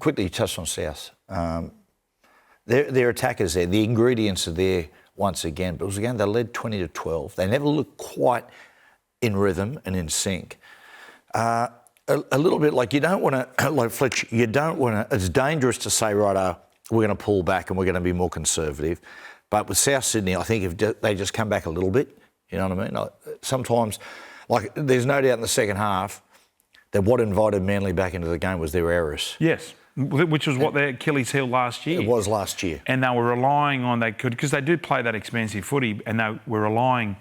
quickly, you touched on South. Their attackers there, the ingredients are there once again. But it was again, they led 20-12. They never looked quite in rhythm and in sync. A little bit like you don't want to, like Fletch, you don't want to, it's dangerous to say, right, we're going to pull back and we're going to be more conservative. But with South Sydney, I think if they just come back a little bit, you know what I mean? Sometimes, like, there's no doubt in the second half that what invited Manly back into the game was their errors. Yes, which was what their Achilles heel last year. It was last year. And they were relying on, because they do play that expansive footy, and they were relying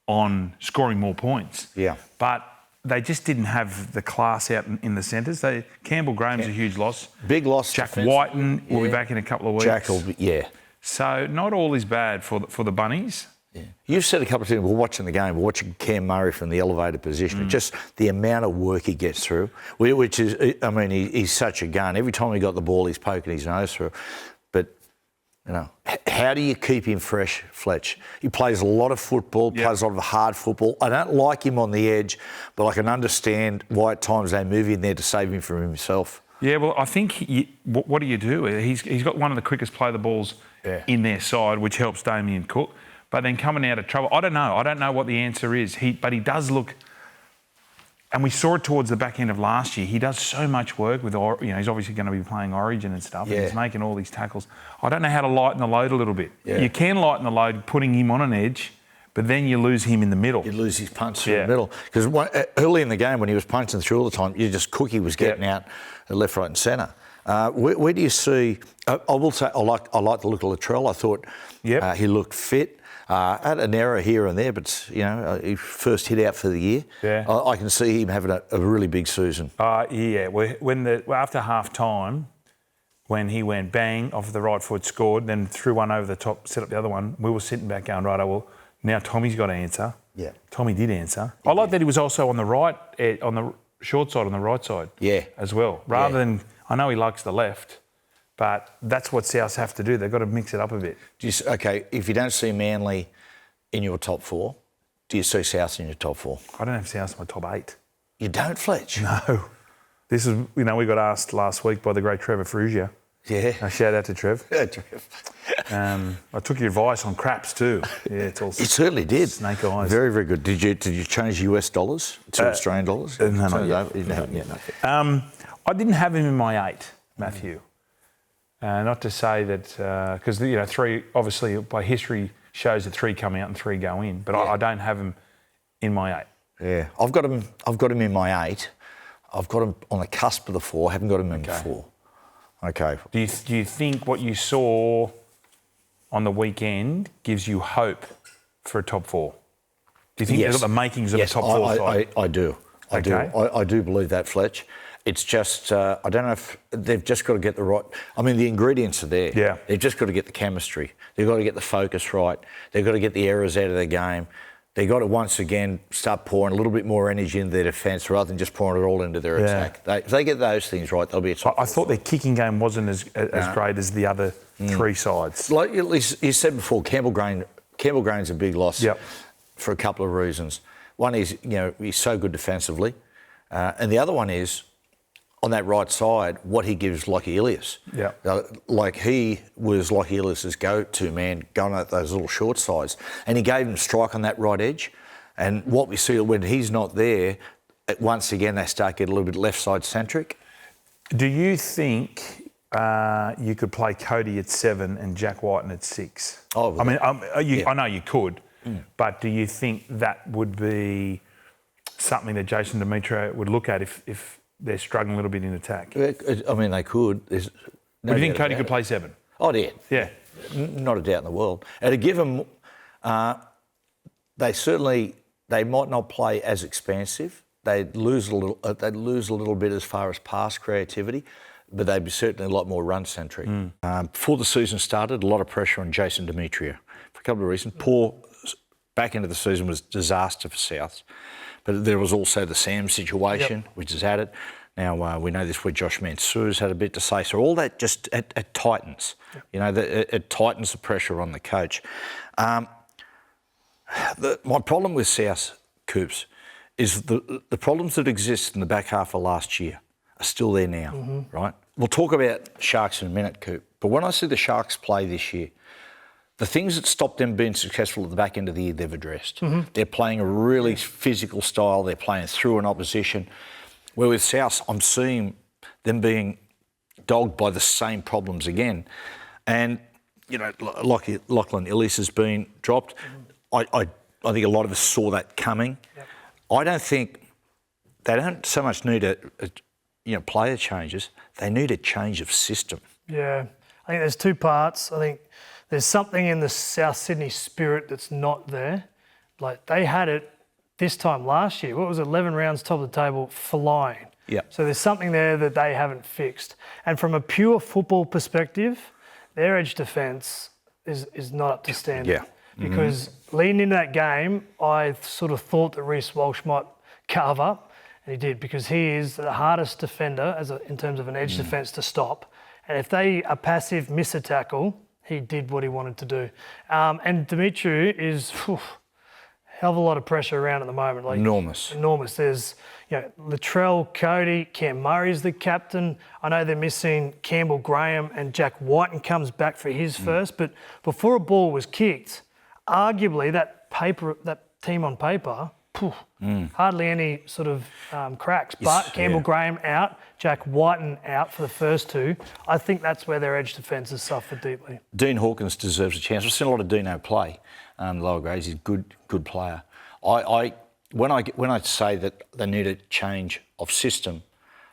on scoring more points. Yeah. But they just didn't have the class out in the centres. Campbell Graham's a huge loss. Big loss. Jack Whiten will be back in a couple of weeks. Jack will be, yeah. So not all is bad for the Bunnies. Yeah. You've said a couple of times, we're watching the game, we're watching Cam Murray from the elevated position. Just the amount of work he gets through, which is, I mean, he's such a gun. Every time he got the ball, he's poking his nose through. But, you know, how do you keep him fresh, Fletch? He plays a lot of football, plays a lot of hard football. I don't like him on the edge, but I can understand why at times they move in there to save him from himself. Yeah, well, I think, what do you do? He's got one of the quickest play the balls in their side, which helps Damien Cook. But then coming out of trouble, I don't know. I don't know what the answer is. But he does look, and we saw it towards the back end of last year. He does so much work with, he's obviously going to be playing Origin and stuff. And he's making all these tackles. I don't know how to lighten the load a little bit. Yeah. You can lighten the load putting him on an edge, but then you lose him in the middle. You lose his punch through the middle. Because early in the game when he was punching through all the time, Cookie was getting out left, right and centre. Where do you see... I will say I like the look of Latrell. I thought he looked fit. Had an error here and there, but, he first hit out for the year. Yeah. I can see him having a really big season. After half-time, when he went bang off the right foot, scored, then threw one over the top, set up the other one, we were sitting back going, right, well, now Tommy's got to answer. Yeah. Tommy did answer. I like that he was also on the right, on the short side, on the right side as well, rather than... I know he likes the left, but that's what Souths have to do. They've got to mix it up a bit. If you don't see Manly in your top four, do you see Souths in your top four? I don't have Souths in my top 8. You don't, Fletch? No. This is, we got asked last week by the great Trevor Frugia. Yeah. Shout out to Trev. Yeah, Trev. I took your advice on craps too. Yeah, it's all. You certainly did. Snake eyes. Very, very good. Did you change US dollars to Australian dollars? No, not yet. I didn't have him in my 8, Matthew. Not to say that because 3 obviously by history shows that 3 come out and 3 go in, but I don't have him in my 8. Yeah, I've got him in my 8. I've got him on the cusp of the 4. I haven't got him in 4. Okay. Do you think what you saw on the weekend gives you hope for a top 4? Do you think they've got the makings of a top 4 side? I do. I do. I do believe that, Fletch. It's just, I don't know if they've just got to get the right... I mean, the ingredients are there. Yeah. They've just got to get the chemistry. They've got to get the focus right. They've got to get the errors out of their game. They've got to, once again, start pouring a little bit more energy into their defence rather than just pouring it all into their attack. If they get those things right, they'll be a top 4. I thought their kicking game wasn't as great as the other 3 sides. Like you said before, Campbell Graham's a big loss for a couple of reasons. One is, he's so good defensively. And the other one is, on that right side, what he gives Lockie Ilias. Yeah. He was Lockie Ilias's go-to man going at those little short sides. And he gave him strike on that right edge. And what we see when he's not there, once again, they start getting a little bit left side centric. Do you think you could play Cody at 7 and Jack Whiten at 6? Oh, I mean, I know you could, but do you think that would be something that Jason Demetriou would look at if they're struggling a little bit in attack? I mean, they could. Do you think Cody could play 7? Oh, yeah. Yeah. Not a doubt in the world. And to give them, they might not play as expansive. They'd lose a little bit as far as pass creativity, but they'd be certainly a lot more run-centric. Before the season started, a lot of pressure on Jason Demetriou for a couple of reasons. Poor back end of the season was disaster for Souths. But there was also the Sam situation, which has added. Now, we know this where Josh Mansour's had a bit to say. So all that just it tightens. It tightens the pressure on the coach. My problem with South, Coops, is the problems that exist in the back half of last year. are still there now, right? We'll talk about Sharks in a minute, Coop. But when I see the Sharks play this year, the things that stopped them being successful at the back end of the year, they've addressed. They're playing a really physical style. They're playing through an opposition. Where with South, I'm seeing them being dogged by the same problems again. And, you know, Lachlan Illis has been dropped. I think a lot of us saw that coming. Yep. I don't think they don't so much need player changes. They need a change of system. Yeah, I think there's two parts. I think there's something in the South Sydney spirit that's not there. Like, they had it this time last year. What was it, 11 rounds top of the table, flying. Yeah. So there's something there that they haven't fixed. And from a pure football perspective, their edge defence is not up to standard. Yeah. Because leading into that game, I sort of thought that Reece Walsh might carve up, and he did, because he is the hardest defender in terms of an edge defence to stop. And if they are passive, miss a tackle, he did what he wanted to do. And Dimitri is hell of a lot of pressure around at the moment. Like, enormous. There's, Latrell, Cody, Cam Murray's the captain. I know they're missing Campbell Graham, and Jack Whiten comes back for his first. But before a ball was kicked, arguably that team on paper, hardly any sort of cracks. But Campbell Graham out, Jack Whiten out for the first two. I think that's where their edge defence has suffered deeply. Dean Hawkins deserves a chance. I've seen a lot of Dino play lower grades. He's a good player. When I say that they need a change of system,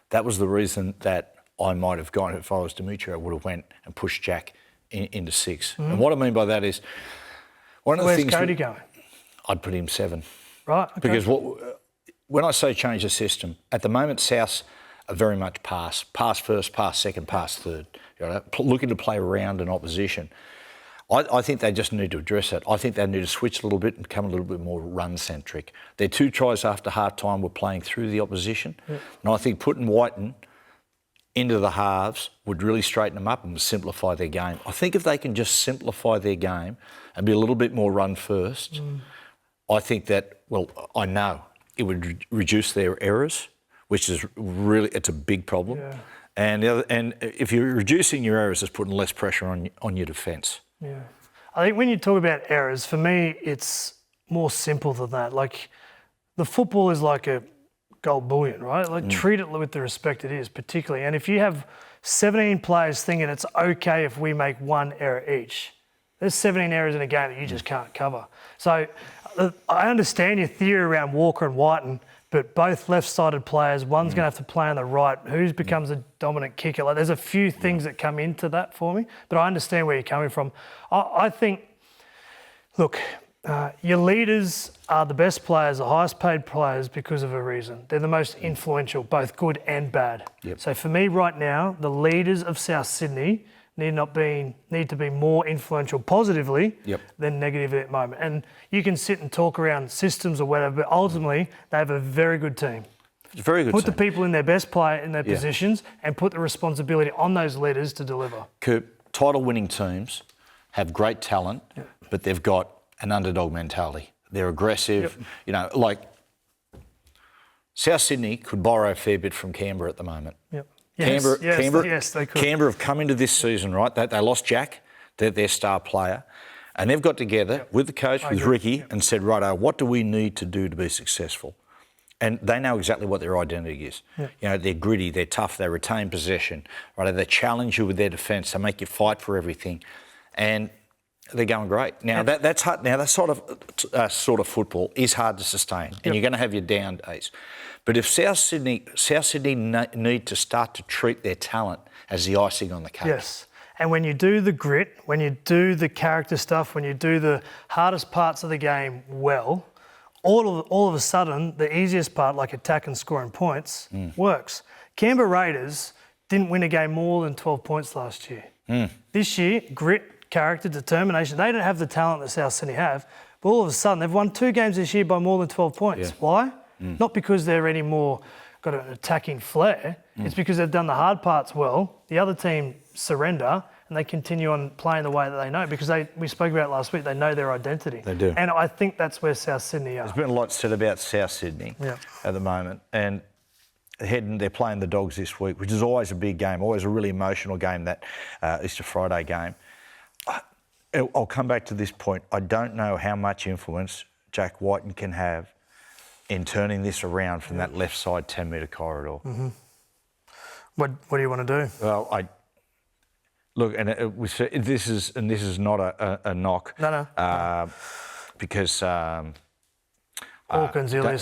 that was the reason that I might have gone, if I was Dimitri, I would have went and pushed Jack into 6. And what I mean by that is, one of the things... Where's Cody going? I'd put him 7. Right. Okay. Because when I say change the system, at the moment South are very much pass first, pass second, pass third. Looking to play around an opposition. I think they just need to address that. I think they need to switch a little bit and become a little bit more run-centric. Their 2 tries after half-time were playing through the opposition. Yeah. And I think putting Whiten into the halves would really straighten them up and simplify their game. I think if they can just simplify their game and be a little bit more run-first, I think that, I know it would reduce their errors, which is really, it's a big problem. Yeah. And if you're reducing your errors, it's putting less pressure on your defence. Yeah. I think when you talk about errors, for me, it's more simple than that. Like, the football is like a gold bullion, right? Like, treat it with the respect it is, particularly. And if you have 17 players thinking it's okay if we make 1 error each, there's 17 errors in a game that you just can't cover. So I understand your theory around Walker and Whiten, but both left-sided players, one's going to have to play on the right. Who becomes a dominant kicker? Like, there's a few things that come into that for me, but I understand where you're coming from. I think, look, your leaders are the best players, the highest-paid players because of a reason. They're the most influential, both good and bad. Yep. So for me right now, the leaders of South Sydney need to be more influential positively than negatively at the moment. And you can sit and talk around systems or whatever, but ultimately they have a very good team. Very good Put team. the people in their best play in their positions and put the responsibility on those leaders to deliver. Coop, title-winning teams have great talent, but they've got an underdog mentality. They're aggressive. Like South Sydney could borrow a fair bit from Canberra at the moment. Yep. Canberra, they could. Canberra have come into this season, right? They lost Jack, their star player, and they've got together with the coach, with Ricky, and said, righto, what do we need to do to be successful? And they know exactly what their identity is. Yep. They're gritty, they're tough, they retain possession, right? They challenge you with their defence, they make you fight for everything, and they're going great. Now that's hard. Now that sort of football is hard to sustain, and you're going to have your down days. But if South Sydney need to start to treat their talent as the icing on the cake. Yes. And when you do the grit, when you do the character stuff, when you do the hardest parts of the game well, all of a sudden, the easiest part, like attack and scoring points, works. Canberra Raiders didn't win a game more than 12 points last year. This year, grit, character, determination, they don't have the talent that South Sydney have, but all of a sudden, they've won 2 games this year by more than 12 points. Yeah. Why? Not because they're any more got an attacking flair. It's because they've done the hard parts well. The other team surrender and they continue on playing the way that they know because we spoke about it last week. They know their identity. They do. And I think that's where South Sydney are. There's been a lot said about South Sydney at the moment. And they're playing the Dogs this week, which is always a big game, always a really emotional game, that Easter Friday game. I'll come back to this point. I don't know how much influence Jack Whiten can have in turning this around from that left side 10-metre corridor. Mm-hmm. What do you want to do? Well, this is not a knock. No. Because Hawkins, I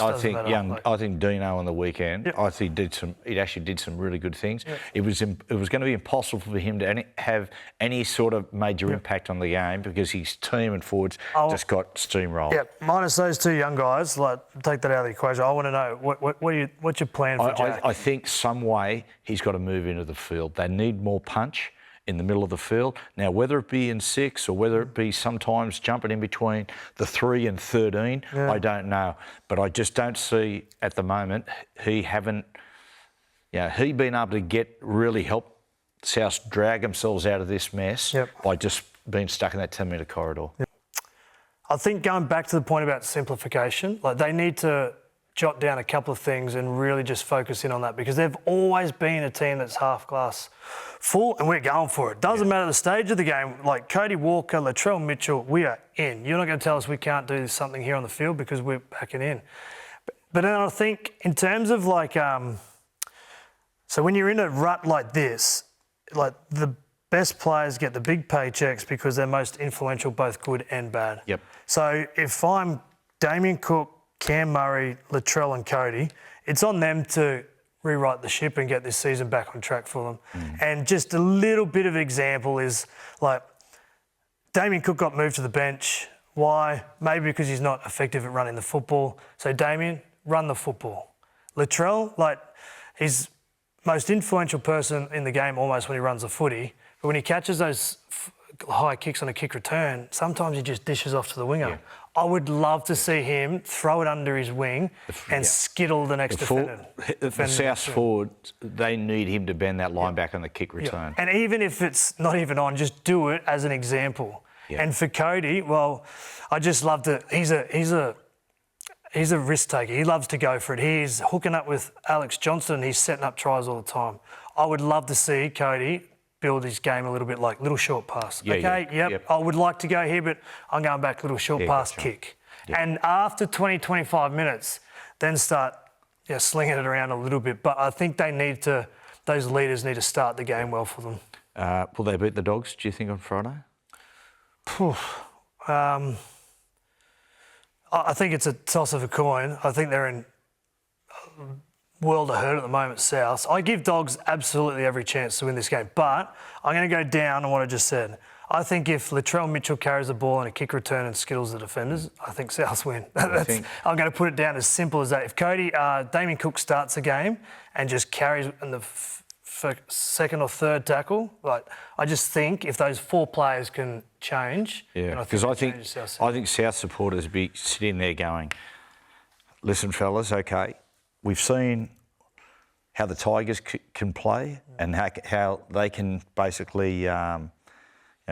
think Dino on the weekend. I think he actually did some really good things. Yep. It was going to be impossible for him to have any sort of major impact on the game because his team and forwards just got steamrolled. Yeah, minus those two young guys, take that out of the equation. I want to know what's your plan for Jack? I think some way he's got to move into the field. They need more punch in the middle of the field. Now, whether it be in 6 or whether it be sometimes jumping in between the 3 and 13, I don't know. But I just don't see at the moment he been able to really help South drag themselves out of this mess by just being stuck in that 10-metre corridor. Yep. I think going back to the point about simplification, they need to jot down a couple of things and really just focus in on that because they've always been a team that's half glass full and we're going for it. Doesn't matter the stage of the game, like Cody Walker, Latrell Mitchell, we are in. You're not going to tell us we can't do something here on the field because we're backing in. But then I think in terms of so when you're in a rut like this, the best players get the big paychecks because they're most influential, both good and bad. Yep. So if I'm Damien Cook, Cam Murray, Latrell and Cody, it's on them to rewrite the ship and get this season back on track for them. And just a little bit of example is Damien Cook got moved to the bench. Why? Maybe because he's not effective at running the football. So Damien, run the football. Latrell, he's most influential person in the game almost when he runs the footy. But when he catches those high kicks on a kick return, sometimes he just dishes off to the winger. Yeah. I would love to see him throw it under his wing and skittle the next defender. The South forward, they need him to bend that line back on the kick return. And even if it's not even on, just do it as an example. Yeah. And for Cody, I just love to. He's a risk taker. He loves to go for it. He's hooking up with Alex Johnson. He's setting up tries all the time. I would love to see Cody build his game a little bit like little short pass. I would like to go here, but I'm going back little short pass kick. Yeah. And after 20, 25 minutes, then start slinging it around a little bit. But I think those leaders need to start the game well for them. Will they beat the Dogs, do you think, on Friday? I think it's a toss of a coin. I think they're in world of hurt at the moment, South. I give Dogs absolutely every chance to win this game, but I'm going to go down on what I just said. I think if Latrell Mitchell carries the ball in a kick return and skittles the defenders, I think South win. I'm going to put it down as simple as that. If Damien Cook starts a game and just carries in the second or third tackle, I just think if those 4 players can change, because I think South supporters be sitting there going, listen, fellas, okay, we've seen how the Tigers can play and how they can basically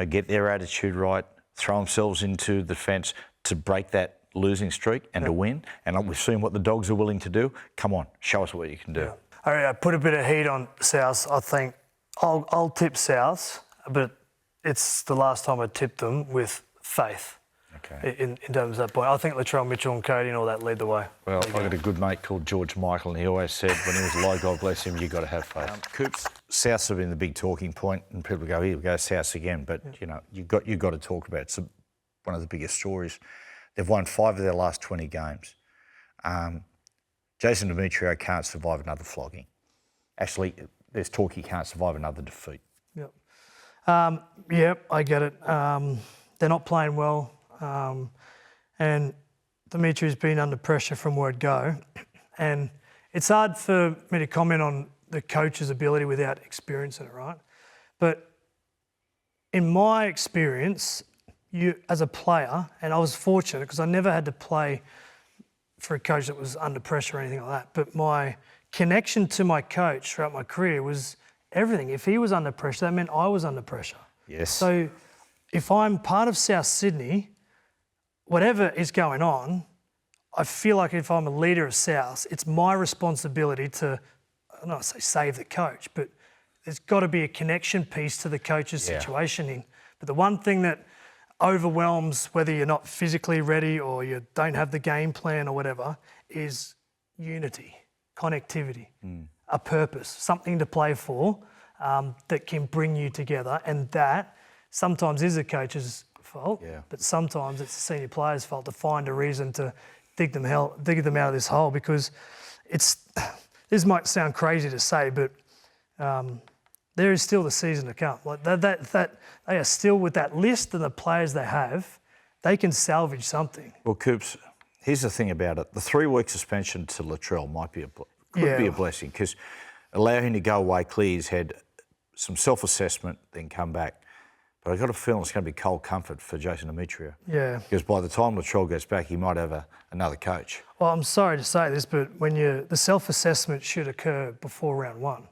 get their attitude right, throw themselves into the fence to break that losing streak and to win. And we've seen what the Dogs are willing to do. Come on, show us what you can do. Yeah. All right, I put a bit of heat on South. I think I'll tip South, but it's the last time I tipped them with faith. Okay. In terms of that point, I think Latrell Mitchell and Cody and all that lead the way. Well, I've got a good mate called George Michael, and he always said when he was alive, God bless him, you've got to have faith. Coops, Souths have been the big talking point, and people go, here we go, Souths again. But you've got to talk about it. It's one of the biggest stories. They've won 5 of their last 20 games. Jason Demetrio can't survive another flogging. Actually, there's talk he can't survive another defeat. Yep. I get it. They're not playing well. And Dimitri's been under pressure from word go. And it's hard for me to comment on the coach's ability without experiencing it, right? But in my experience, you as a player, and I was fortunate because I never had to play for a coach that was under pressure or anything like that, but my connection to my coach throughout my career was everything. If he was under pressure, that meant I was under pressure. Yes. So if I'm part of South Sydney, whatever is going on, I feel like if I'm a leader of South, it's my responsibility to don't want to say save the coach, but there's got to be a connection piece to the coach's situation. But the one thing that overwhelms, whether you're not physically ready or you don't have the game plan or whatever, is unity, connectivity, a purpose, something to play for that can bring you together. And that sometimes is a coach's fault, but sometimes it's the senior players' fault to find a reason to dig them out of this hole, because this might sound crazy to say, but there is still the season to come. Like that they are still, with that list and the players they have, they can salvage something. Well, Coops, here's the thing about it. The 3-week suspension to Latrell could be a blessing, because allow him to go away, clear his head, some self-assessment, then come back. But I've got a feeling it's going to be cold comfort for Jason Demetrio. Yeah. Because by the time Latrell goes back, he might have another coach. Well, I'm sorry to say this, but the self-assessment should occur before round 1.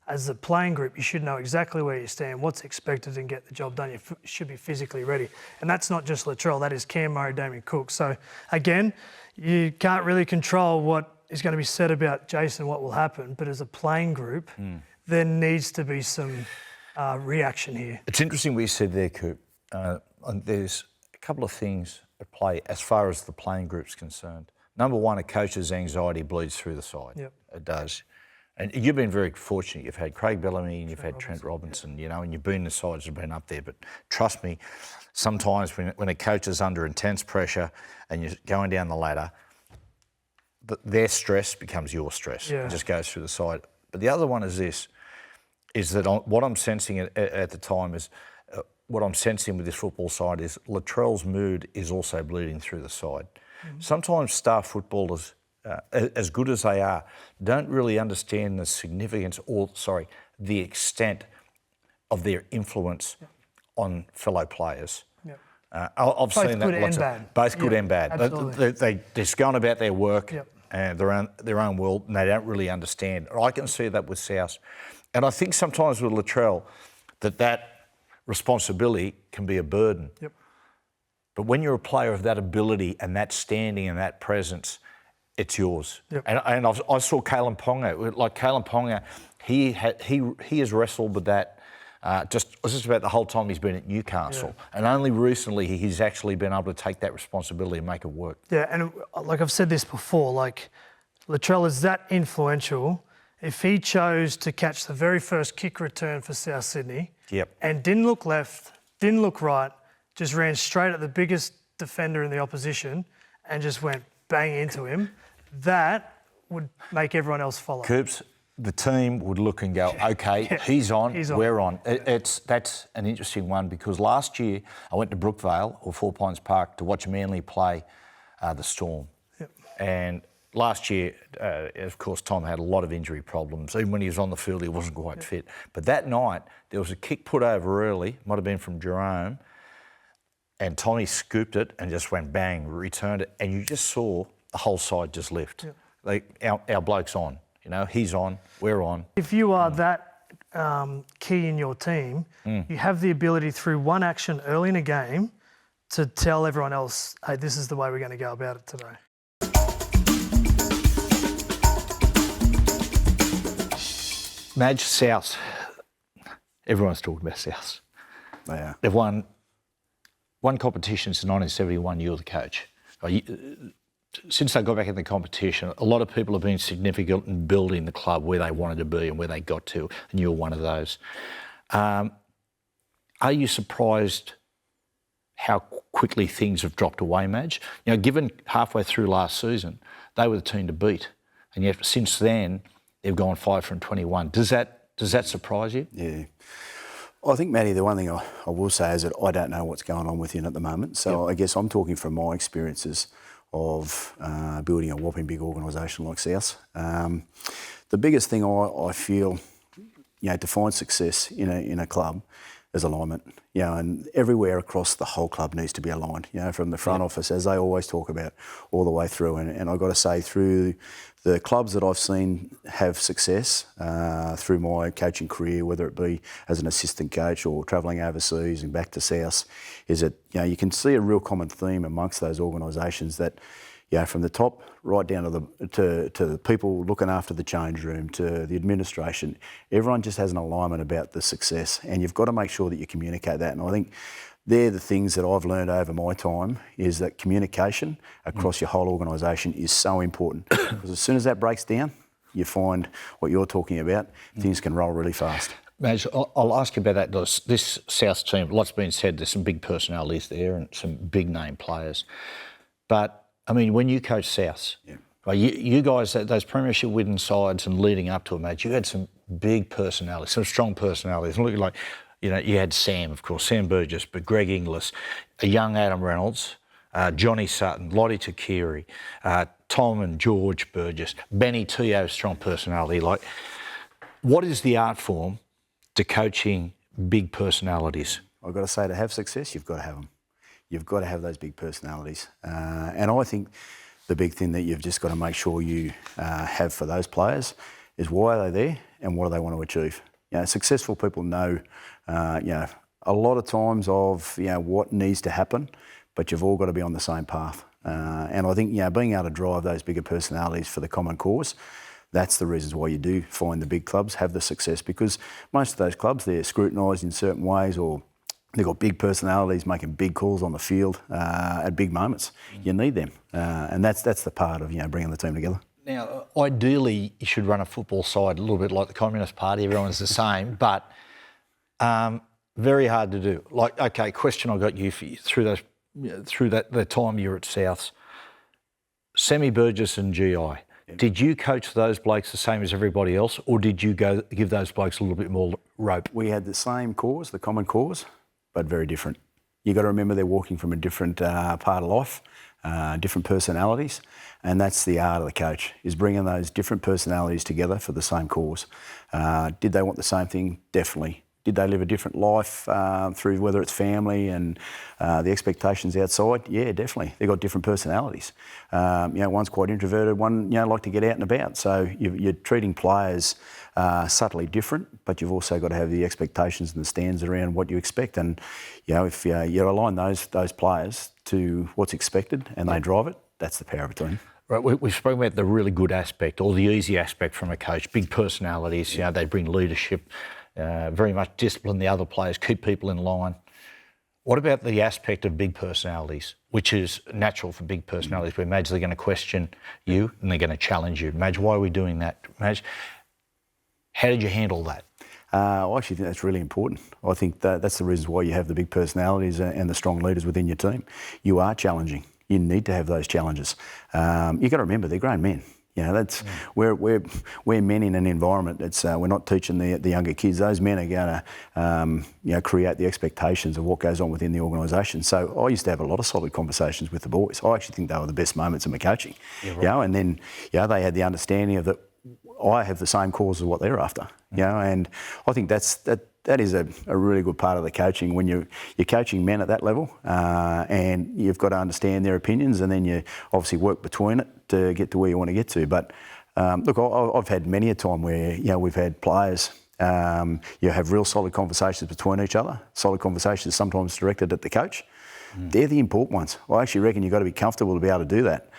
As a playing group, you should know exactly where you stand, what's expected, and get the job done. You should be physically ready. And that's not just Latrell, that is Cam Murray, Damien Cook. So, again, you can't really control what is going to be said about Jason, what will happen. But as a playing group, there needs to be some reaction here. It's interesting what you said there, Coop. There's a couple of things at play as far as the playing group's concerned. Number one, a coach's anxiety bleeds through the side. Yep. It does. And you've been very fortunate. You've had Craig Bellamy and you've had Trent Robinson, and you've been the sides that have been up there. But trust me, sometimes when a coach is under intense pressure and you're going down the ladder, their stress becomes your stress. It just goes through the side. But the other one is this, is that what I'm sensing at the time is, what I'm sensing with this football side is Latrell's mood is also bleeding through the side. Sometimes star footballers, as good as they are, don't really understand the significance the extent of their influence on fellow players. I've seen that both good and bad. They're just going about their work and their own world, and they don't really understand. I can see that with South. And I think sometimes with Latrell that responsibility can be a burden. But when you're a player of that ability and that standing and that presence, it's yours. And I saw Kalen Ponga. Like Kalen Ponga, he has wrestled with that just about the whole time he's been at Newcastle. And only recently he's actually been able to take that responsibility and make it work. Yeah, and like I've said this before, like Latrell is that influential. If he chose to catch the very first kick return for South Sydney and didn't look left, didn't look right, just ran straight at the biggest defender in the opposition and just went bang into him, that would make everyone else follow. Coops, the team would look and go, okay, he's on, we're on. That's an interesting one, because last year I went to Brookvale or Four Pines Park to watch Manly play the Storm. And last year, of course, Tom had a lot of injury problems. Even when he was on the field, he wasn't quite fit. But that night, there was a kick put over early, might have been from Jerome, and Tommy scooped it and just went bang, returned it, and you just saw the whole side just lift. Our bloke's on, he's on, we're on. If you are that key in your team, you have the ability through one action early in a game to tell everyone else, hey, this is the way we're going to go about it today. Madge, South. Everyone's talking about South. Yeah. They've won competition since 1971. You're the coach. Since they got back in the competition, a lot of people have been significant in building the club where they wanted to be and where they got to, and you're one of those. Are you surprised how quickly things have dropped away, Madge? Given halfway through last season, they were the team to beat, and yet since then they've gone 5 from 21. Does that surprise you? Yeah. I think, Matty, the one thing I will say is that I don't know what's going on within at the moment. So I guess I'm talking from my experiences of building a whopping big organisation like South. The biggest thing I feel, to find success in a club is alignment. And everywhere across the whole club needs to be aligned. From the front office, as they always talk about, all the way through. And I've got to say, through the clubs that I've seen have success through my coaching career, whether it be as an assistant coach or travelling overseas and back to South, is that you can see a real common theme amongst those organisations that from the top right down to the people looking after the change room, to the administration, everyone just has an alignment about the success, and you've got to make sure that you communicate that. And I think they're the things that I've learned over my time, is that communication across your whole organisation is so important. Because as soon as that breaks down, you find what you're talking about, things can roll really fast. Madge, I'll ask you about that. This South team, lots been said, there's some big personalities there and some big name players. But, I mean, when you coach South, right, you guys, those premiership winning sides and leading up to it, Madge, you had some big personalities, some strong personalities. Looking like, you had Sam, of course, Sam Burgess, but Greg Inglis, a young Adam Reynolds, Johnny Sutton, Lottie Takiri, Tom and George Burgess, Benny Teo, strong personality. Like, what is the art form to coaching big personalities? I've got to say, to have success, you've got to have them. You've got to have those big personalities. And I think the big thing that you've just got to make sure you have for those players is why are they there and what do they want to achieve. Successful people know, a lot of times of, what needs to happen, but you've all got to be on the same path. And I think, being able to drive those bigger personalities for the common cause, that's the reasons why you do find the big clubs have the success, because most of those clubs, they're scrutinised in certain ways, or they've got big personalities making big calls on the field at big moments. You need them. And that's the part of, bringing the team together. Now, ideally, you should run a football side a little bit like the Communist Party. Everyone's the same, but very hard to do. Like, okay, question I got you through the time you were at Souths. Sammy Burgess and GI. Did you coach those blokes the same as everybody else, or did you go give those blokes a little bit more rope? We had the same cause, the common cause, but very different. You got to remember they're walking from a different part of life, different personalities, and that's the art of the coach, is bringing those different personalities together for the same cause. Did they want the same thing? Definitely. Did they live a different life through whether it's family and the expectations outside? Yeah, definitely. They've got different personalities. One's quite introverted, one like to get out and about. So you're treating players subtly different, but you've also got to have the expectations and the standards around what you expect. And if you align those players to what's expected and they drive it, that's the power of a team. Right, we've spoken about the really good aspect or the easy aspect from a coach. Big personalities, they bring leadership. Very much discipline the other players, keep people in line. What about the aspect of big personalities, which is natural for big personalities, where Madge, they're going to question you and they're going to challenge you. Madge, why are we doing that? Madge, how did you handle that? I actually think that's really important. I think that's the reason why you have the big personalities and the strong leaders within your team. You are challenging. You need to have those challenges. You've got to remember, they're grown men. We're men in an environment that's we're not teaching the younger kids. Those men are going to create the expectations of what goes on within the organisation. So I used to have a lot of solid conversations with the boys. I actually think they were the best moments of my coaching. Yeah, right. And then they had the understanding of that I have the same cause as what they're after. And I think that is a really good part of the coaching when you're coaching men at that level, and you've got to understand their opinions, and then you obviously work between it to get to where you want to get to. But look, I've had many a time where we've had players have real solid conversations between each other. Solid conversations sometimes directed at the coach. They're the important ones. I actually reckon you've got to be comfortable to be able to do that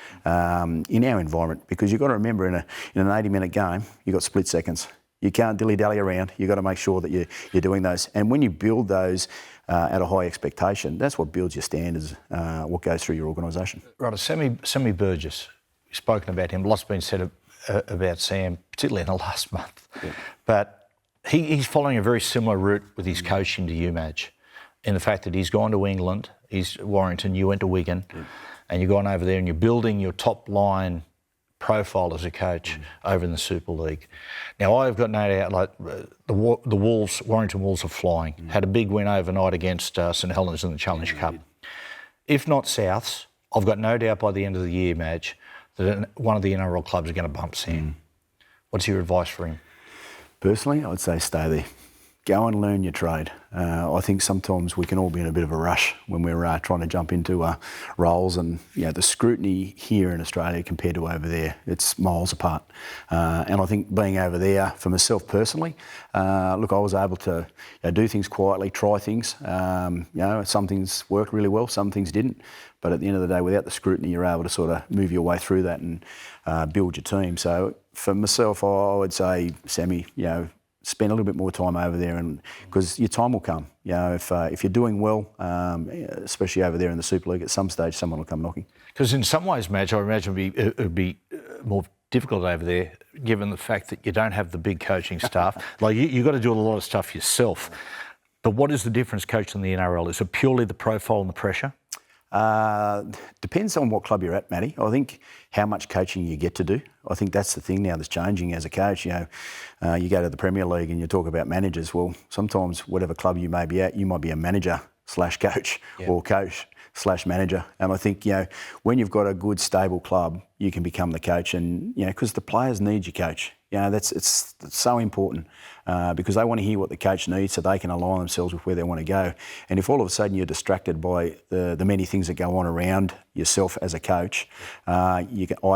in our environment, because you've got to remember in an 80-minute game, you've got split seconds. You can't dilly-dally around. You've got to make sure that you're doing those. And when you build those at a high expectation, that's what builds your standards, what goes through your organisation. Right, Sammy Burgess, we've spoken about him. Lots been said about Sam, particularly in the last month. Yeah. But he's following a very similar route with his coaching to you, Madge, in the fact that he's gone to England, he's Warrington, you went to Wigan, and you've gone over there and you're building your top line profile as a coach over in the Super League. Now, I've got no doubt, like the Wolves, Warrington Wolves are flying. Had a big win overnight against St Helens in the Challenge Cup. If not Souths, I've got no doubt by the end of the year, Madge, that one of the NRL clubs are going to bump Sam. What's your advice for him? Personally, I would say stay there. go and learn your trade. I think sometimes we can all be in a bit of a rush when we're trying to jump into roles, and the scrutiny here in Australia compared to over there, it's miles apart. And I think being over there, for myself personally, look, I was able to do things quietly, try things. Some things worked really well, some things didn't. But at the end of the day, without the scrutiny, you're able to sort of move your way through that and build your team. So for myself, I would say, Sammy, spend a little bit more time over there, and because your time will come. If you're doing well, especially over there in the Super League, at some stage someone will come knocking. Because in some ways, Madge, I imagine it would be more difficult over there, given the fact that you don't have the big coaching staff. Like you've got to do a lot of stuff yourself. But what is the difference coaching the NRL? Is it purely the profile and the pressure? Depends on what club you're at, Matty. I think how much coaching you get to do. I think that's the thing now that's changing as a coach. You go to the Premier League and you talk about managers. Well, sometimes whatever club you may be at, you might be a manager/coach or coach/manager. And I think, when you've got a good, stable club, you can become the coach, and, because the players need your coach. It's so important because they want to hear what the coach needs so they can align themselves with where they want to go. And if all of a sudden you're distracted by the many things that go on around yourself as a coach, I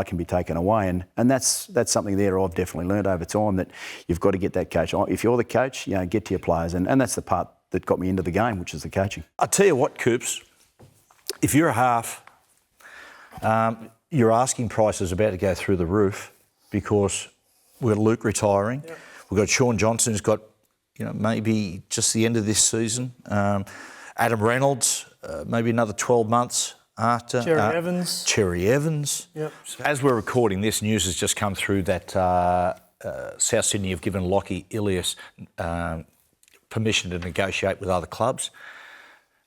can be taken away. And that's something there I've definitely learned over time, that you've got to get that coach. If you're the coach, get to your players. And that's the part that got me into the game, which is the coaching. I'll tell you what, Coops, if you're a half, your asking price is about to go through the roof, because we've got Luke retiring. Yep. We've got Shaun Johnson, who's got, maybe just the end of this season. Adam Reynolds, maybe another 12 months after. Cherry Evans. Yep. As we're recording this, news has just come through that South Sydney have given Lockie Ilias permission to negotiate with other clubs.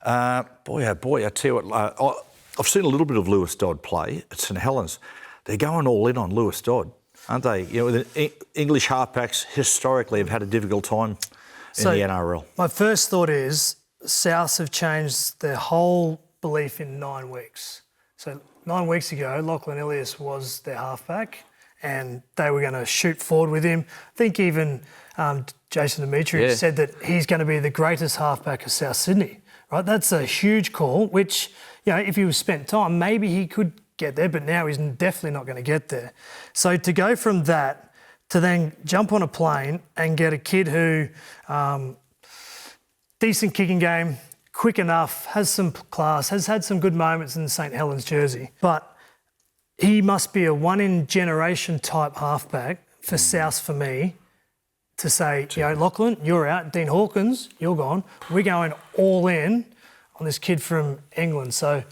Boy, I tell you what, I've seen a little bit of Lewis Dodd play at St Helens. They're going all in on Lewis Dodd, aren't they? The English halfbacks historically have had a difficult time in the NRL. My first thought is Souths have changed their whole belief in 9 weeks. So 9 weeks ago, Lachlan Ilias was their halfback, and they were going to shoot forward with him. I think even Jason Demetriou said that he's going to be the greatest halfback of South Sydney. Right, that's a huge call, which, if he was spent time, maybe he could get there, but now he's definitely not going to get there. So to go from that to then jump on a plane and get a kid who, decent kicking game, quick enough, has some class, has had some good moments in the St Helens jersey, but he must be a one-in-generation type halfback for South, for me, to say, Lachlan, you're out. Dean Hawkins, you're gone. We're going all in on this kid from England. So,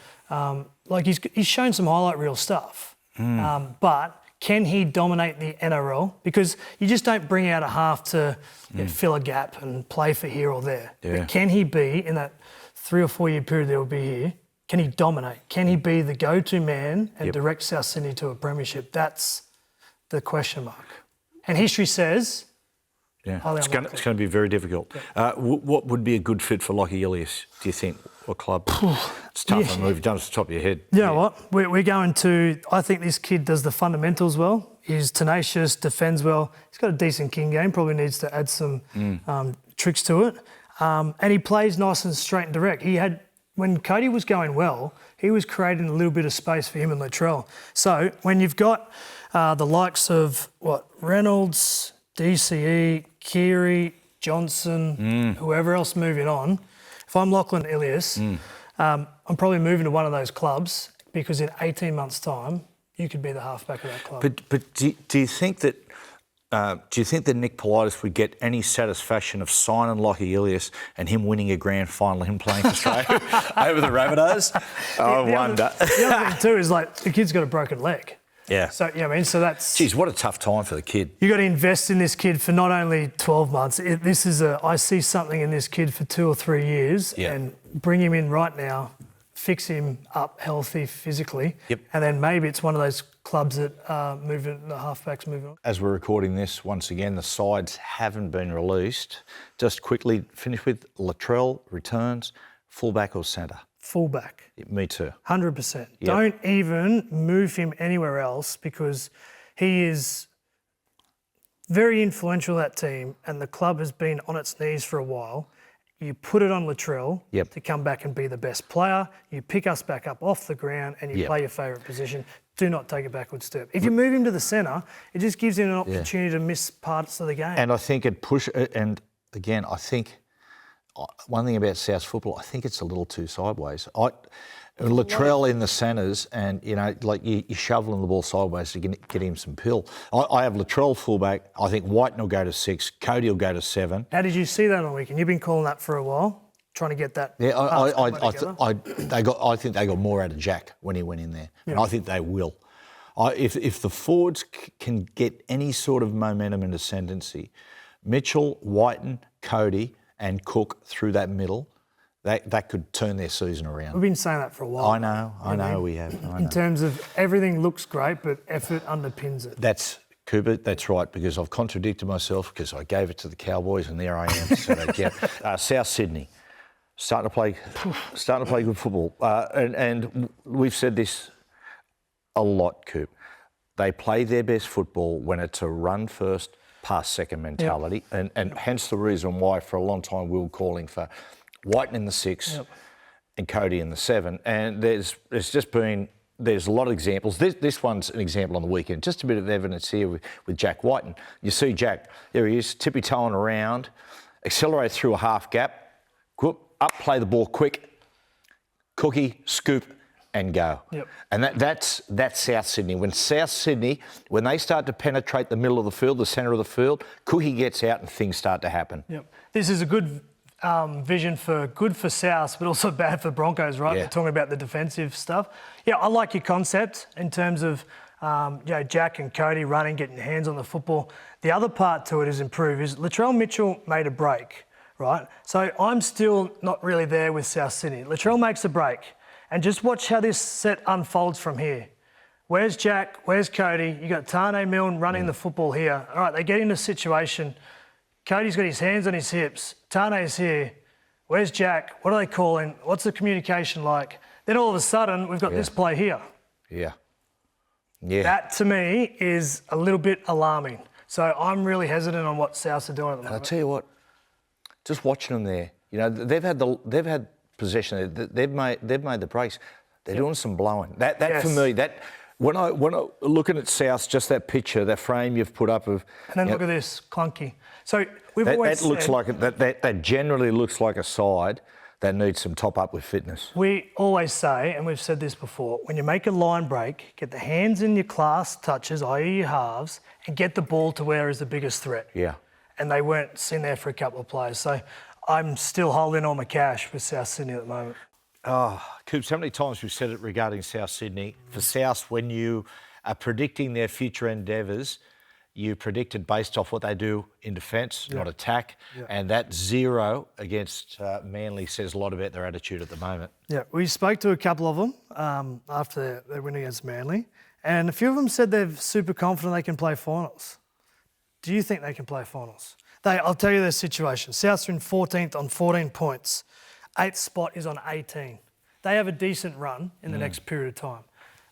he's shown some highlight reel stuff. But can he dominate the NRL? Because you just don't bring out a half to fill a gap and play for here or there. Yeah. But can he be, in that 3 or 4 year period that he'll be here, can he dominate? Can he be the go-to man and direct South Sydney to a premiership? That's the question mark. And history says... it's going to be very difficult. What would be a good fit for Lockie Ilias, do you think? What club? It's tough to move. You've done it off the top of your head. You know what? We're going to... I think this kid does the fundamentals well. He's tenacious, defends well. He's got a decent king game. Probably needs to add some tricks to it. And he plays nice and straight and direct. When Cody was going well, he was creating a little bit of space for him and Latrell. So when you've got the likes of, Reynolds, DCE, Keary, Johnson, whoever else moving on, if I'm Lachlan Ilias, I'm probably moving to one of those clubs, because in 18 months' time, you could be the halfback of that club. But do you think that Nick Politis would get any satisfaction of signing Lockie Ilias and him winning a grand final, him playing for Australia over the Rabbitohs? I wonder. The other thing too is, the kid's got a broken leg. Yeah. So, so that's... Geez, what a tough time for the kid. You got to invest in this kid for not only 12 months. I see something in this kid for 2 or 3 years, and bring him in right now, fix him up healthy physically, and then maybe it's one of those clubs that the halfbacks moving on. As we're recording this, once again, the sides haven't been released. Just quickly finish with Latrell returns, fullback or centre? Fullback. Me too. 100%. Yep. Don't even move him anywhere else, because he is very influential, that team, and the club has been on its knees for a while. You put it on Latrell to come back and be the best player. You pick us back up off the ground and you play your favourite position. Do not take a backward step. If you move him to the centre, it just gives him an opportunity to miss parts of the game. And I think and again, I think one thing about South football, I think it's a little too sideways. Latrell in the centres, and you're shoveling the ball sideways to get him some pill. I have Latrell fullback. I think Whiten will go to 6. Cody will go to 7. How did you see that on the weekend? You've been calling that for a while, trying to get that. Yeah, I think they got more out of Jack when he went in there, and I think they will. If the forwards can get any sort of momentum and ascendancy, Mitchell, Whiten, Cody, and Cook through that middle. That could turn their season around. We've been saying that for a while. I know we have. In terms of everything looks great, but effort underpins it. That's Cooper. That's right, because I've contradicted myself because I gave it to the Cowboys and there I am. So South Sydney starting to play good football, and we've said this a lot, Coop. They play their best football when it's a run first, pass second mentality, and hence the reason why for a long time we were calling for Whiten in the 6 and Cody in the 7. And there's a lot of examples. This one's an example on the weekend. Just a bit of evidence here with Jack Whiten. You see Jack, there he is, tippy-toeing around, accelerate through a half gap, whoop, up, play the ball quick, cookie, scoop, and go. And that's South Sydney. When South Sydney, when they start to penetrate the middle of the field, the centre of the field, cookie gets out and things start to happen. This is a good vision good for South, but also bad for Broncos, right? We're talking about the defensive stuff. Yeah, I like your concept in terms of Jack and Cody running, getting hands on the football. The other part to it is improve. Is Latrell Mitchell made a break, right? So I'm still not really there with South Sydney. Latrell makes a break, and just watch how this set unfolds from here. Where's Jack? Where's Cody? You got Tane Milne running the football here. All right, they get in a situation. Cody's got his hands on his hips. Tane's here. Where's Jack? What are they calling? What's the communication like? Then all of a sudden, we've got this play here. Yeah. That, to me, is a little bit alarming. So I'm really hesitant on what Souths are doing at the moment. I'll tell you what, just watching them there, they've had possession. They've made the breaks. They're doing some blowing. That for me, when I looking at South, just that picture, that frame you've put up of. And then look at this, clunky. So we've always said, looks like that generally looks like a side that needs some top up with fitness. We always say, and we've said this before, when you make a line break, get the hands in your class touches, i.e. your halves, and get the ball to where is the biggest threat. Yeah. And they weren't seen there for a couple of players. So I'm still holding all my cash with South Sydney at the moment. Oh, Coops, how many times we've said it regarding South Sydney? For South, when you are predicting their future endeavours, you predict it based off what they do in defence, not attack. And that 0 against Manly says a lot about their attitude at the moment. Yeah, we spoke to a couple of them after their win against Manly, and a few of them said they're super confident they can play finals. Do you think they can play finals? I'll tell you their situation. Souths are in 14th on 14 points. 8th spot is on 18. They have a decent run in the next period of time.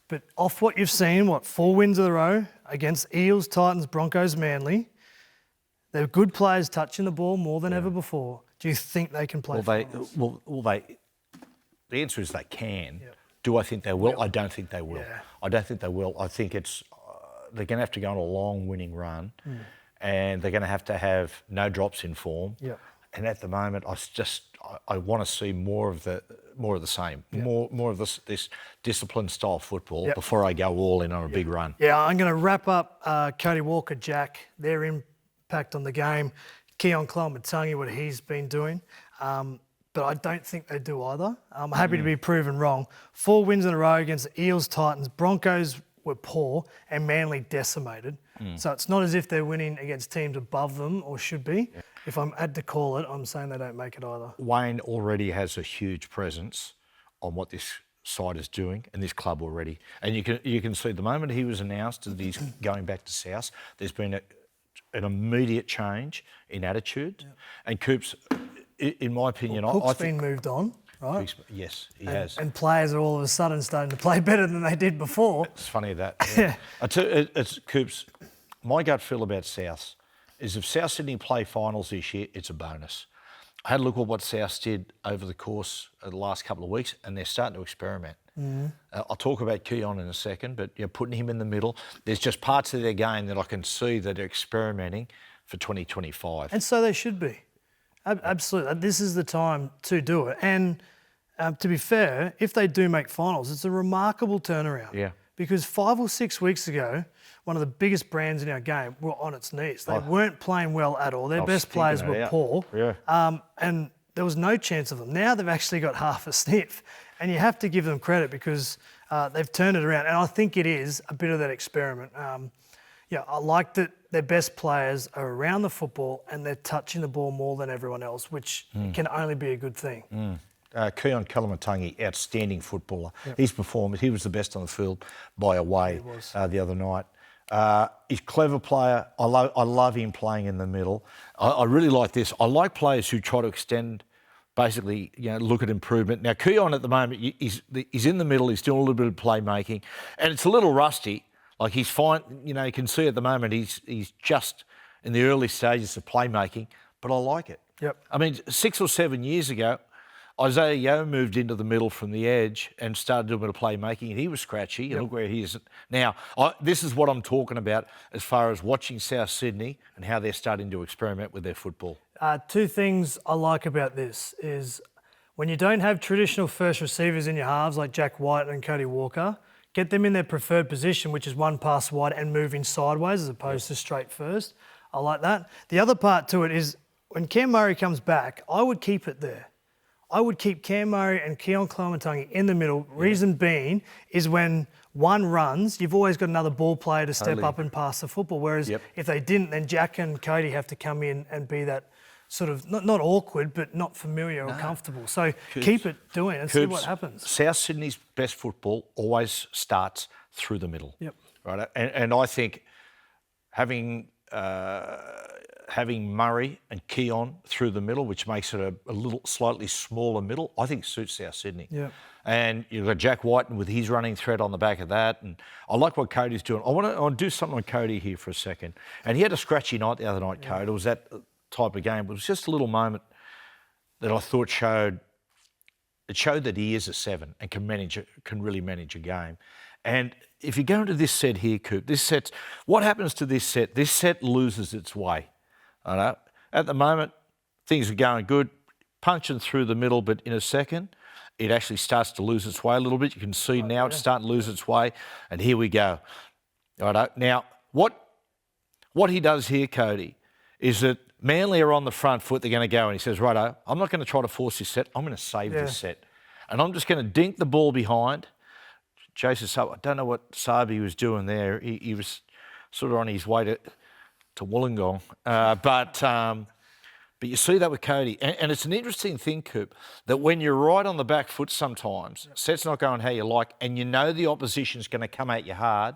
But off what you've seen, 4 wins in a row against Eels, Titans, Broncos, Manly, they're good players touching the ball more than ever before. Do you think they can play finals? The answer is they can. Do I think they will? I don't think they will. Yeah. I don't think they will. I think it's they're going to have to go on a long winning run and they're going to have no drops in form. And at the moment, I want to see more of the same, more of this disciplined style football before I go all in on a big run. Yeah, I'm going to wrap up Cody Walker, Jack, their impact on the game, Keaon Koloamatangi, what he's been doing. But I don't think they do either. I'm happy to be proven wrong. 4 wins in a row against the Eels, Titans. Broncos were poor and Manly decimated. So it's not as if they're winning against teams above them or should be. If I'm had to call it, I'm saying they don't make it either. Wayne already has a huge presence on what this side is doing and this club already. And you can see the moment he was announced that he's going back to South, there's been an immediate change in attitude. And Coops, in my opinion, Cook's been moved on, right? Yes, he has. And players are all of a sudden starting to play better than they did before. It's funny that. Yeah. I tell you, it's Coops. My gut feel about South is if South Sydney play finals this year, it's a bonus. I had a look at what South did over the course of the last couple of weeks, and they're starting to experiment. I'll talk about Keaon in a second, but putting him in the middle, there's just parts of their game that I can see that are experimenting for 2025. And so they should be. Absolutely. This is the time to do it. And to be fair, if they do make finals, it's a remarkable turnaround. Yeah. Because 5 or 6 weeks ago, one of the biggest brands in our game were on its knees. They weren't playing well at all. Their best players were poor. Yeah. And there was no chance of them. Now they've actually got half a sniff. And you have to give them credit because they've turned it around. And I think it is a bit of that experiment. I like that their best players are around the football and they're touching the ball more than everyone else, which can only be a good thing. Keaon Koloamatangi, outstanding footballer. He's performed. He was the best on the field by a way the other night. He's a clever player. I love him playing in the middle. I really like this. I like players who try to extend, basically, look at improvement. Now, Keaon at the moment, he's in the middle. He's doing a little bit of playmaking, and it's a little rusty. Like he's fine. You can see at the moment he's just in the early stages of playmaking, but I like it. Yep. I mean, 6 or 7 years ago, Isaiah Yeo moved into the middle from the edge and started doing a bit of playmaking, and he was scratchy. And look where he is now. This is what I'm talking about as far as watching South Sydney and how they're starting to experiment with their football. 2 things I like about this is when you don't have traditional first receivers in your halves like Jack White and Cody Walker, get them in their preferred position, which is one pass wide and moving sideways as opposed to straight first. I like that. The other part to it is when Cam Murray comes back, I would keep it there. I would keep Cam Murray and Keaon Koloamatangi in the middle. Reason being is when one runs, you've always got another ball player to step up and pass the football. Whereas if they didn't, then Jack and Cody have to come in and be that sort of, not awkward, but not familiar or comfortable. So keep it doing and see what happens. South Sydney's best football always starts through the middle. Yep. Right. And I think having Murray and Keaon through the middle, which makes it a little slightly smaller middle, I think suits South Sydney. Yeah. And you've got Jack Whiten with his running threat on the back of that. And I like what Cody's doing. I want to do something on Cody here for a second. And he had a scratchy night the other night, Cody. It was that type of game. It was just a little moment that I thought showed that he is a 7 and can really manage a game. And if you go into this set here, Coop, what happens to this set? This set loses its way. I know. At the moment, things are going good, punching through the middle, but in a second, it actually starts to lose its way a little bit. You can see now it's starting to lose its way, and here we go. Righto. Now, what he does here, Cody, is that Manly are on the front foot. They're going to go, and he says, righto, I'm not going to try to force this set. I'm going to save this set. And I'm just going to dink the ball behind. Jason Saab, I don't know what Sabi was doing there. He was sort of on his way to Wollongong. But you see that with Cody. And it's an interesting thing, Coop, that when you're right on the back foot sometimes, set's not going how you like, and you know the opposition's going to come at you hard,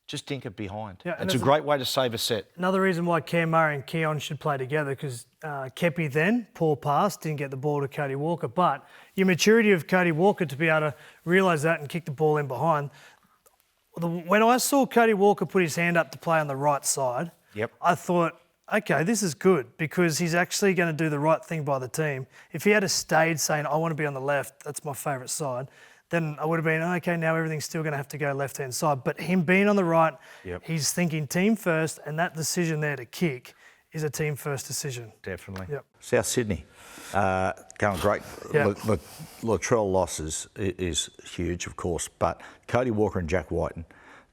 just dink it behind. Yeah, it's a great way to save a set. Another reason why Cam Murray and Keaon should play together, because Kepi then, poor pass, didn't get the ball to Cody Walker. But your maturity of Cody Walker to be able to realise that and kick the ball in behind. When I saw Cody Walker put his hand up to play on the right side, I thought, okay, this is good because he's actually going to do the right thing by the team. If he had stayed saying, I want to be on the left, that's my favourite side, then I would have been, okay, now everything's still going to have to go left-hand side. But him being on the right, he's thinking team first, and that decision there to kick is a team first decision. Definitely. Yep. South Sydney, going great. Latrell losses is huge, of course, but Cody Walker and Jack Whiten,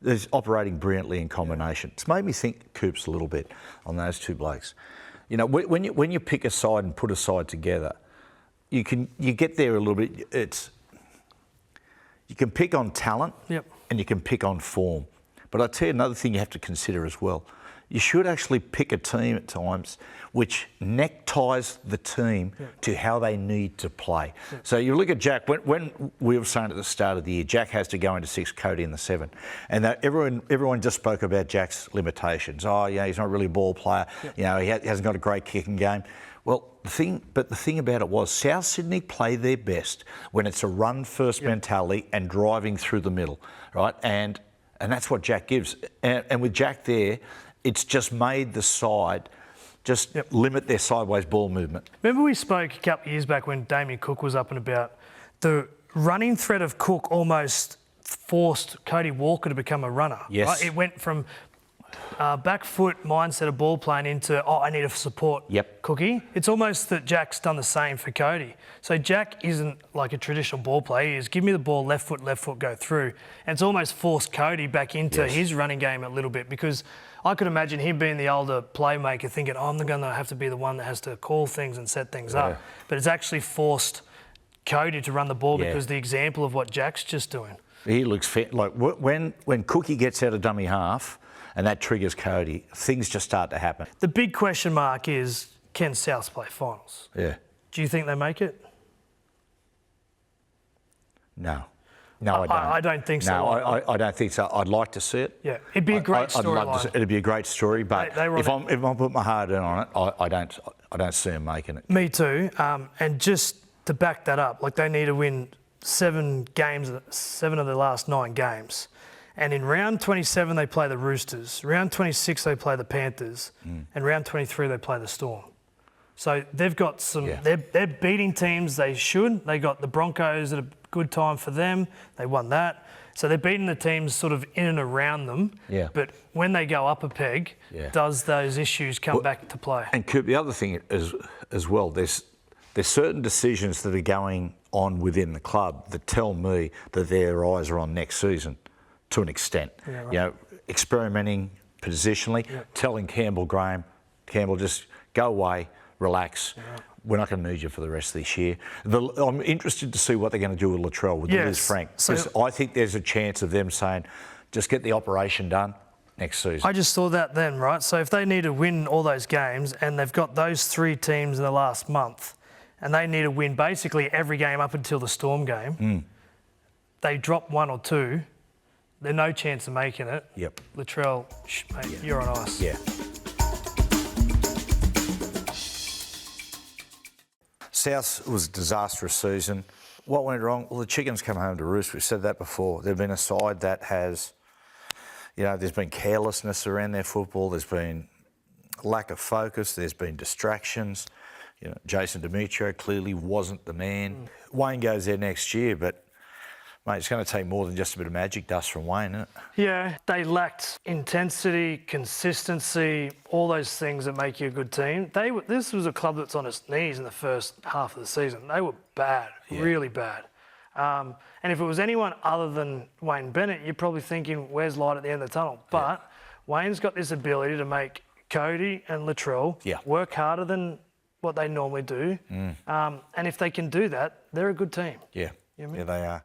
they're operating brilliantly in combination. It's made me think Coops a little bit on those two blokes. You know, when you pick a side and put a side together, you get there a little bit. You can pick on talent and you can pick on form. But I tell you another thing you have to consider as well. You should actually pick a team at times which neckties the team to how they need to play. So you look at Jack, when we were saying at the start of the year, Jack has to go into 6, Cody in the 7. And everyone just spoke about Jack's limitations. Oh, yeah, he's not really a ball player. You know, he hasn't got a great kicking game. Well, the thing about it was South Sydney play their best when it's a run-first mentality and driving through the middle, right? And that's what Jack gives. And with Jack there, it's just made the side Just limit their sideways ball movement. Remember we spoke a couple of years back when Damien Cook was up and about, the running threat of Cook almost forced Cody Walker to become a runner. Yes. Right? It went from back foot mindset of ball playing into, I need to support Cookie. It's almost that Jack's done the same for Cody. So Jack isn't like a traditional ball player. He is, give me the ball, left foot, go through. And it's almost forced Cody back into his running game a little bit, because I could imagine him being the older playmaker thinking, I'm going to have to be the one that has to call things and set things up. But it's actually forced Cody to run the ball because the example of what Jack's just doing. He looks fit. Like when Cookie gets out of dummy half and that triggers Cody, things just start to happen. The big question mark is, can South play finals? Yeah. Do you think they make it? No. No, I don't. I don't think so. No, I don't think so. I'd like to see it. Yeah, it'd be a great storyline. It'd be a great story, but if I put my heart in on it, I don't see them making it. Me too. And just to back that up, like, they need to win 7 of the last 9 games. And in round 27, they play the Roosters. Round 26, they play the Panthers. And round 23, they play the Storm. So they've got some... Yeah. They're beating teams they should. They got the Broncos at a good time for them. They won that. So they're beating the teams sort of in and around them. Yeah. But when they go up a peg, does those issues come back to play? And Coop, the other thing is, as well, there's certain decisions that are going on within the club that tell me that their eyes are on next season to an extent. Yeah, right. You know, experimenting positionally, telling Campbell, just go away, relax. Yeah. We're not going to need you for the rest of this year. I'm interested to see what they're going to do with Latrell, with Liz Frank. Because I think there's a chance of them saying, just get the operation done next season. I just saw that then, right? So if they need to win all those games, and they've got those 3 teams in the last month, and they need to win basically every game up until the Storm game, they drop 1 or 2, they're no chance of making it. Yep. Latrell, mate, you're on ice. Yeah. South was a disastrous season. What went wrong? Well, the chickens come home to roost. We've said that before. They've been a side that has, there's been carelessness around their football. There's been lack of focus. There's been distractions. Jason Demetrio clearly wasn't the man. Wayne goes there next year, but, mate, it's going to take more than just a bit of magic dust from Wayne, isn't it? Yeah, they lacked intensity, consistency, all those things that make you a good team. This was a club that's on its knees in the first half of the season. They were bad, really bad. And if it was anyone other than Wayne Bennett, you're probably thinking, where's light at the end of the tunnel? But Wayne's got this ability to make Cody and Latrell work harder than what they normally do. And if they can do that, they're a good team. Yeah, they are.